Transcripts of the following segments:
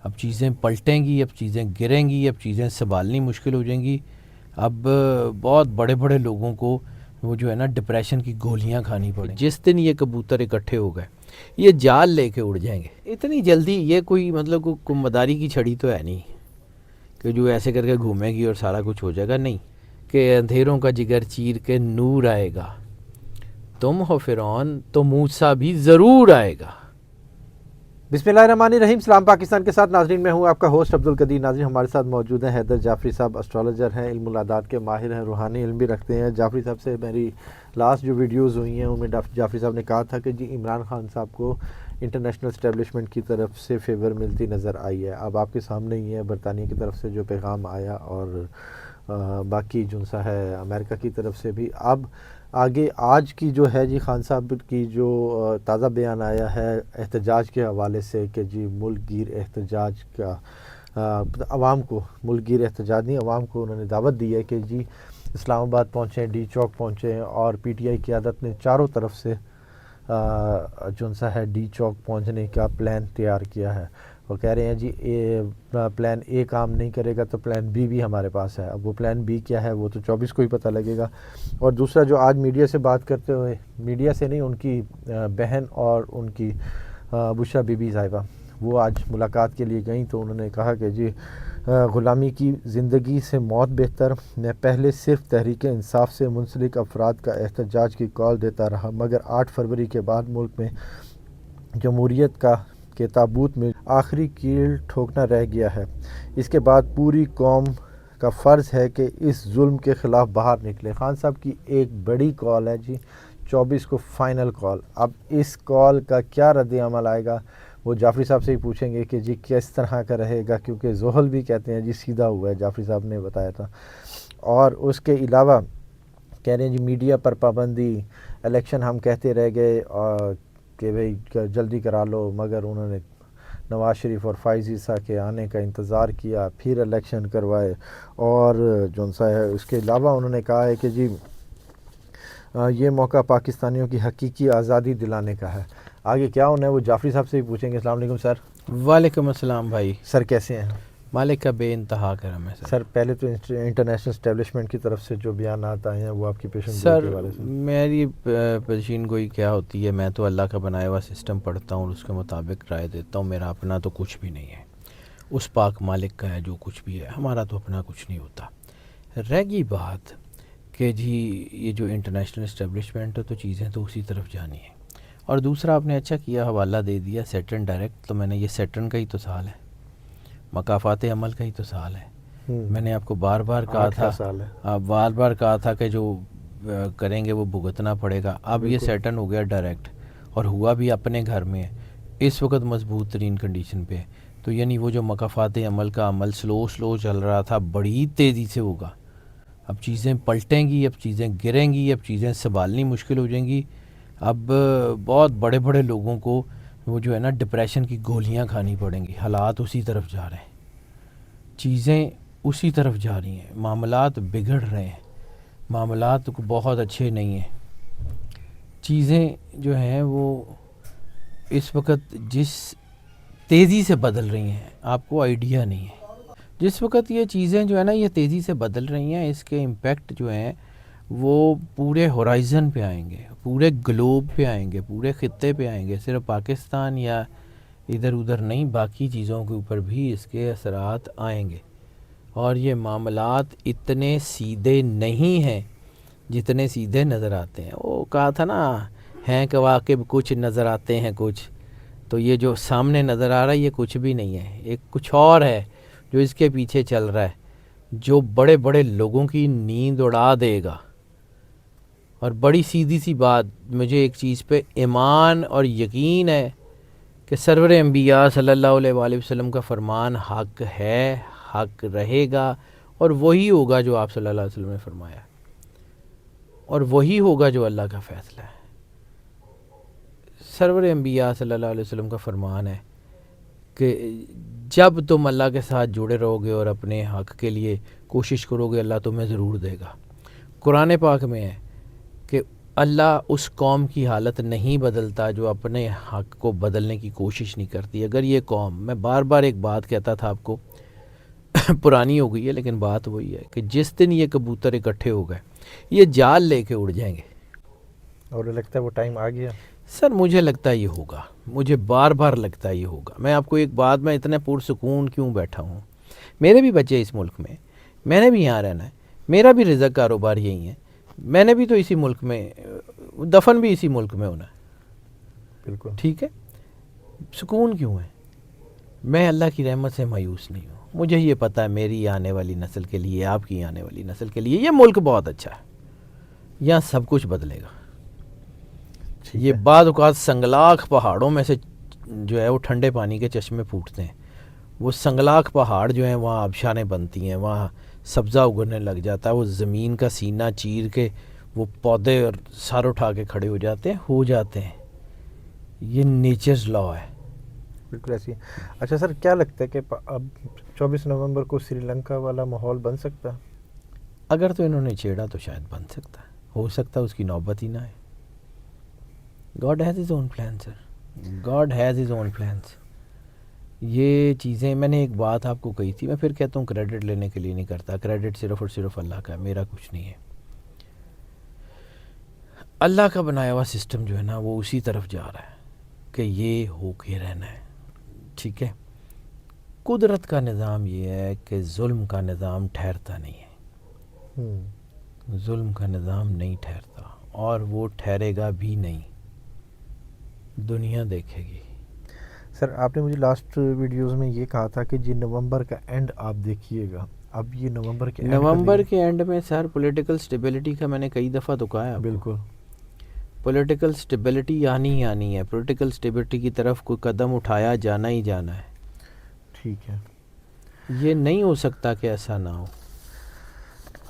اب چیزیں پلٹیں گی، اب چیزیں گریں گی، اب چیزیں سنبھالنی مشکل ہو جائیں گی. اب بہت بڑے بڑے لوگوں کو وہ جو ہے نا ڈپریشن کی گولیاں کھانی پڑیں. جس دن یہ کبوتر اکٹھے ہو گئے یہ جال لے کے اڑ جائیں گے اتنی جلدی. یہ کوئی مطلب کوئی مداری کی چھڑی تو ہے نہیں کہ جو ایسے کر کے گھومے گی اور سارا کچھ ہو جائے گا. نہیں کہ اندھیروں کا جگر چیر کے نور آئے گا، تم ہو فرعون تو موسیٰ بھی ضرور آئے گا. بسم اللہ الرحمن الرحیم. سلام پاکستان کے ساتھ ناظرین، میں ہوں آپ کا ہوسٹ عبدالقدیر. ناظرین ہمارے ساتھ موجود ہیں حیدر جعفری صاحب، اسٹرالوجر ہیں، علم العداد کے ماہر ہیں، روحانی علم بھی رکھتے ہیں. جعفری صاحب سے میری لاسٹ جو ویڈیوز ہوئی ہیں ان میں جعفری صاحب نے کہا تھا کہ جی عمران خان صاحب کو انٹرنیشنل اسٹیبلشمنٹ کی طرف سے فیور ملتی نظر آئی ہے. اب آپ کے سامنے ہی ہے برطانیہ کی طرف سے جو پیغام آیا، اور باقی جو سا ہے امریکہ کی طرف سے بھی. اب آگے آج کی جو ہے جی خان صاحب کی جو تازہ بیان آیا ہے احتجاج کے حوالے سے کہ جی ملک گیر احتجاج کا عوام کو، ملک گیر احتجاج نہیں، عوام کو انہوں نے دعوت دی ہے کہ جی اسلام آباد پہنچیں، ڈی چوک پہنچیں. اور پی ٹی آئی قیادت نے چاروں طرف سے جو سا ہے ڈی چوک پہنچنے کا پلان تیار کیا ہے. وہ کہہ رہے ہیں جی پلان اے کام نہیں کرے گا تو پلان بی بھی ہمارے پاس ہے. اب وہ پلان بی کیا ہے وہ تو 24 کو ہی پتہ لگے گا. اور دوسرا جو آج میڈیا سے بات کرتے ہوئے، میڈیا سے نہیں، ان کی بہن اور ان کی بشرا بی بی صاحبہ، وہ آج ملاقات کے لیے گئیں تو انہوں نے کہا کہ جی غلامی کی زندگی سے موت بہتر. میں پہلے صرف تحریک انصاف سے منسلک افراد کا احتجاج کی کال دیتا رہا، مگر 8 فروری کے بعد ملک میں جمہوریت کے تابوت میں آخری کیل ٹھوکنا رہ گیا ہے. اس کے بعد پوری قوم کا فرض ہے کہ اس ظلم کے خلاف باہر نکلے. خان صاحب کی ایک بڑی کال ہے جی 24 کو فائنل کال. اب اس کال کا کیا رد عمل آئے گا وہ جعفری صاحب سے ہی پوچھیں گے کہ جی کس طرح کا رہے گا، کیونکہ زحل بھی کہتے ہیں جی سیدھا ہوا ہے، جعفری صاحب نے بتایا تھا. اور اس کے علاوہ کہہ رہے ہیں جی میڈیا پر پابندی، الیکشن ہم کہتے رہ گئے کہ بھئی جلدی کرا لو، مگر انہوں نے نواز شریف اور فائز عیسیٰ کے آنے کا انتظار کیا، پھر الیکشن کروائے. اور جو سا ہے اس کے علاوہ انہوں نے کہا ہے کہ جی یہ موقع پاکستانیوں کی حقیقی آزادی دلانے کا ہے. آگے کیا ہونا ہے وہ جعفری صاحب سے ہی پوچھیں گے. السلام علیکم سر. وعلیکم السلام بھائی. سر کیسے ہیں؟ مالک کا بے انتہا کرم ہے سر. پہلے تو انٹرنیشنل اسٹیبلشمنٹ کی طرف سے جو بیانات آئے ہیں وہ آپ کی پیشن گوئی سر کے حوالے سے. میری پیشین گوئی کیا ہوتی ہے، میں تو اللہ کا بنایا ہوا سسٹم پڑھتا ہوں اور اس کے مطابق رائے دیتا ہوں. میرا اپنا تو کچھ بھی نہیں ہے، اس پاک مالک کا ہے جو کچھ بھی ہے. ہمارا تو اپنا کچھ نہیں ہوتا. رہ گئی بات کہ جی یہ جو انٹرنیشنل اسٹیبلشمنٹ ہے تو چیزیں تو اسی طرف جانی ہیں. اور دوسرا آپ نے اچھا کیا حوالہ دے دیا سیٹرن ڈائریکٹ. تو میں نے یہ سیٹرن کا ہی تو سال ہے، مقافات عمل کا ہی تو سال ہے. میں نے آپ کو بار بار کہا تھا، بار بار کہا تھا کہ جو کریں گے وہ بھگتنا پڑے گا. اب یہ سیٹرن ہو گیا ڈائریکٹ، اور ہوا بھی اپنے گھر میں ہے، اس وقت مضبوط ترین کنڈیشن پہ ہے. تو یعنی وہ جو مقافات عمل کا عمل سلو چل رہا تھا بڑی تیزی سے ہوگا. اب چیزیں پلٹیں گی، اب چیزیں گریں گی، اب چیزیں سنبھالنی مشکل ہو جائیں گی. اب بہت بڑے بڑے لوگوں کو وہ جو ہے نا ڈپریشن کی گولیاں کھانی پڑیں گی. حالات اسی طرف جا رہے ہیں، چیزیں اسی طرف جا رہی ہیں، معاملات بگڑ رہے ہیں، معاملات بہت اچھے نہیں ہیں. چیزیں جو ہیں وہ اس وقت جس تیزی سے بدل رہی ہیں آپ کو آئیڈیا نہیں ہے. جس وقت یہ چیزیں جو ہے نا یہ تیزی سے بدل رہی ہیں، اس کے امپیکٹ جو ہیں وہ پورے ہورائزن پہ آئیں گے، پورے گلوب پہ آئیں گے، پورے خطے پہ آئیں گے. صرف پاکستان یا ادھر ادھر نہیں، باقی چیزوں کے اوپر بھی اس کے اثرات آئیں گے. اور یہ معاملات اتنے سیدھے نہیں ہیں جتنے سیدھے نظر آتے ہیں. وہ کہا تھا نا ہیں کہ واقب کچھ نظر آتے ہیں کچھ، تو یہ جو سامنے نظر آ رہا ہے یہ کچھ بھی نہیں ہے، ایک کچھ اور ہے جو اس کے پیچھے چل رہا ہے، جو بڑے بڑے لوگوں کی نیند اڑا دے گا. اور بڑی سیدھی سی بات، مجھے ایک چیز پہ ایمان اور یقین ہے کہ سرور انبیاء صلی اللہ علیہ وآلہ وسلم کا فرمان حق ہے، حق رہے گا، اور وہی ہوگا جو آپ صلی اللہ علیہ وسلم نے فرمایا، اور وہی ہوگا جو اللہ کا فیصلہ ہے. سرور انبیاء صلی اللہ علیہ وسلم کا فرمان ہے کہ جب تم اللہ کے ساتھ جڑے رہو گے اور اپنے حق کے لیے کوشش کرو گے اللہ تمہیں ضرور دے گا. قرآن پاک میں ہے کہ اللہ اس قوم کی حالت نہیں بدلتا جو اپنے حق کو بدلنے کی کوشش نہیں کرتی. اگر یہ قوم، میں بار بار ایک بات کہتا تھا آپ کو، پرانی ہو گئی ہے لیکن بات وہی ہے کہ جس دن یہ کبوتر اکٹھے ہو گئے یہ جال لے کے اڑ جائیں گے. اور لگتا ہے وہ ٹائم آ گیا. سر مجھے لگتا ہے یہ ہوگا، مجھے بار بار لگتا ہے یہ ہوگا. میں آپ کو ایک بات، میں اتنا پرسکون کیوں بیٹھا ہوں، میرے بھی بچے اس ملک میں، میں نے بھی یہاں رہنا ہے، میرا بھی رزق کاروبار یہی ہے، میں نے بھی تو اسی ملک میں، دفن بھی اسی ملک میں ہونا ہے. بالکل ٹھیک ہے، سکون کیوں ہے؟ میں اللہ کی رحمت سے مایوس نہیں ہوں. مجھے یہ پتہ ہے میری آنے والی نسل کے لیے، آپ کی آنے والی نسل کے لیے یہ ملک بہت اچھا ہے، یہاں سب کچھ بدلے گا. یہ بعض اوقات سنگلاخ پہاڑوں میں سے جو ہے وہ ٹھنڈے پانی کے چشمے پھوٹتے ہیں. وہ سنگلاخ پہاڑ جو ہیں وہاں آبشاریں بنتی ہیں، وہاں سبزہ اگنے لگ جاتا ہے، وہ زمین کا سینہ چیر کے وہ پودے اور سر اٹھا کے کھڑے ہو جاتے ہیں. یہ نیچرز لا ہے. بالکل ایسی. اچھا سر، کیا لگتا ہے کہ اب 24 نومبر کو سری لنکا والا ماحول بن سکتا ہے؟ اگر تو انہوں نے چھیڑا تو شاید بن سکتا ہے، ہو سکتا ہے اس کی نوبت ہی نہ ہے. God has his own plan sir, God has his own plans. یہ چیزیں میں نے ایک بات آپ کو کہی تھی، میں پھر کہتا ہوں کریڈٹ لینے کے لیے نہیں کرتا، کریڈٹ صرف اور صرف اللہ کا ہے، میرا کچھ نہیں ہے. اللہ کا بنایا ہوا سسٹم جو ہے نا وہ اسی طرف جا رہا ہے کہ یہ ہو کے رہنا ہے. ٹھیک ہے، قدرت کا نظام یہ ہے کہ ظلم کا نظام ٹھہرتا نہیں ہے. ظلم کا نظام نہیں ٹھہرتا اور وہ ٹھہرے گا بھی نہیں. دنیا دیکھے گی. سر آپ نے مجھے لاسٹ ویڈیوز میں یہ کہا تھا کہ جی نومبر کا اینڈ آپ دیکھیے گا. اب یہ نومبر کے اینڈ میں سر پولیٹیکل سٹیبلٹی کا میں نے کئی دفعہ تو کہا ہے. بالکل پولیٹیکل سٹیبلٹی آنی ہے. پولیٹیکل سٹیبلٹی کی طرف کوئی قدم اٹھایا جانا ہی جانا ہے. ٹھیک ہے، یہ نہیں ہو سکتا کہ ایسا نہ ہو.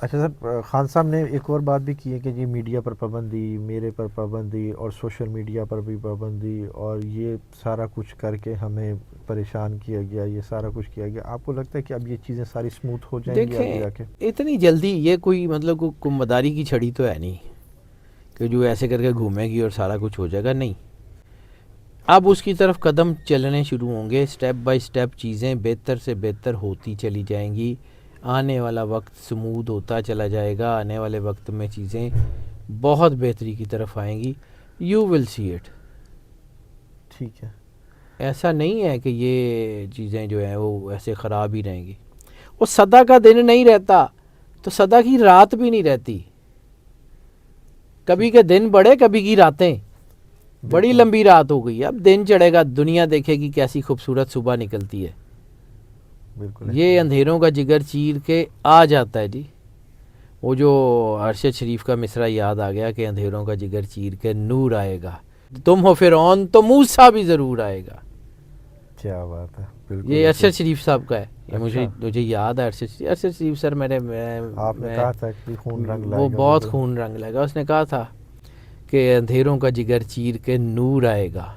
اچھا سر، خان صاحب نے ایک اور بات بھی کی ہے کہ جی میڈیا پر پابندی، میرے پر پابندی اور سوشل میڈیا پر بھی پابندی، اور یہ سارا کچھ کر کے ہمیں پریشان کیا گیا، یہ سارا کچھ کیا گیا. آپ کو لگتا ہے کہ اب یہ چیزیں ساری سموتھ ہو جائیں گی آگے جا کے؟ اتنی جلدی یہ کوئی مطلب کوئی مداری کی چھڑی تو ہے نہیں کہ جو ایسے کر کے گھومے گی اور سارا کچھ ہو جائے گا. نہیں، اب اس کی طرف قدم چلنے شروع ہوں گے. سٹیپ بائی سٹیپ چیزیں بہتر سے بہتر ہوتی چلی جائیں گی. آنے والا وقت سمودھ ہوتا چلا جائے گا. آنے والے وقت میں چیزیں بہت بہتری کی طرف آئیں گی. You will see it. ٹھیک ہے، ایسا نہیں ہے کہ یہ چیزیں جو ہیں وہ ایسے خراب ہی رہیں گی. وہ صدا کا دن نہیں رہتا تو صدا کی رات بھی نہیں رہتی. کبھی کے دن بڑے، کبھی کی راتیں. بڑی لمبی رات ہو گئی، اب دن چڑھے گا، دنیا دیکھے گی کیسی خوبصورت صبح نکلتی ہے. بالکل یہ اندھیروں کا جگر چیر کے آ جاتا ہے جی. وہ جو ارشد شریف کا مصرع یاد آ گیا کہ اندھیروں کا جگر چیر کے نور آئے گا. تم ہو فرعون تو موسیٰ بھی ضرور آئے گا. کیا بات ہے. بالکل یہ ارشد شریف صاحب کا ہے. یہ اچھا. مجھے یاد ہے. ارشد شریف سر آپ نے کہا تھا کہ خون رنگ لائے وہ گا، بہت خون رنگ لائے گا. اس نے کہا تھا کہ اندھیروں کا جگر چیر کے نور آئے گا.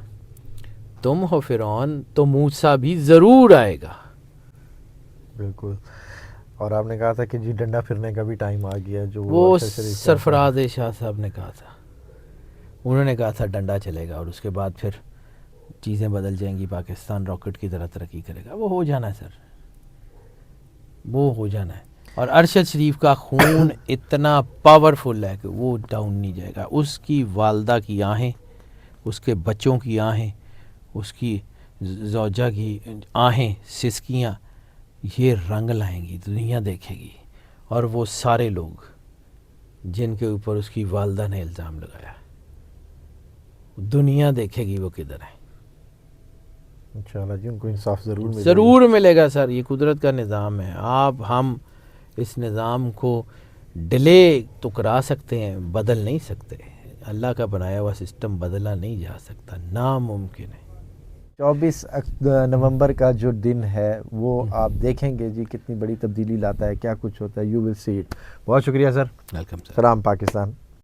تم ہو فرعون تو موسیٰ بھی ضرور آئے گا. بالکل. اور آپ نے کہا تھا کہ جی ڈنڈا پھرنے کا بھی ٹائم آ گیا. جو وہ سرفراز شاہ صاحب نے کہا تھا. انہوں نے کہا تھا ڈنڈا چلے گا اور اس کے بعد پھر چیزیں بدل جائیں گی. پاکستان راکٹ کی طرح ترقی کرے گا. وہ ہو جانا ہے سر، وہ ہو جانا ہے. اور ارشد شریف کا خون اتنا پاورفل ہے کہ وہ ڈاؤن نہیں جائے گا. اس کی والدہ کی آہیں، اس کے بچوں کی آہیں، اس کی زوجہ کی آہیں، سسکیاں، یہ رنگ لائیں گی. دنیا دیکھے گی. اور وہ سارے لوگ جن کے اوپر اس کی والدہ نے الزام لگایا، دنیا دیکھے گی وہ کدھر ہے. انشاءاللہ جی ان کو انصاف ضرور ضرور ملے گا سر. یہ قدرت کا نظام ہے. ہم اس نظام کو ڈیلے تو کرا سکتے ہیں، بدل نہیں سکتے. اللہ کا بنایا ہوا سسٹم بدلا نہیں جا سکتا، ناممکن ہے. 24 نومبر کا جو دن ہے وہ آپ دیکھیں گے جی کتنی بڑی تبدیلی لاتا ہے، کیا کچھ ہوتا ہے. You will see it. بہت شکریہ سر. Welcome sir. سلام پاکستان.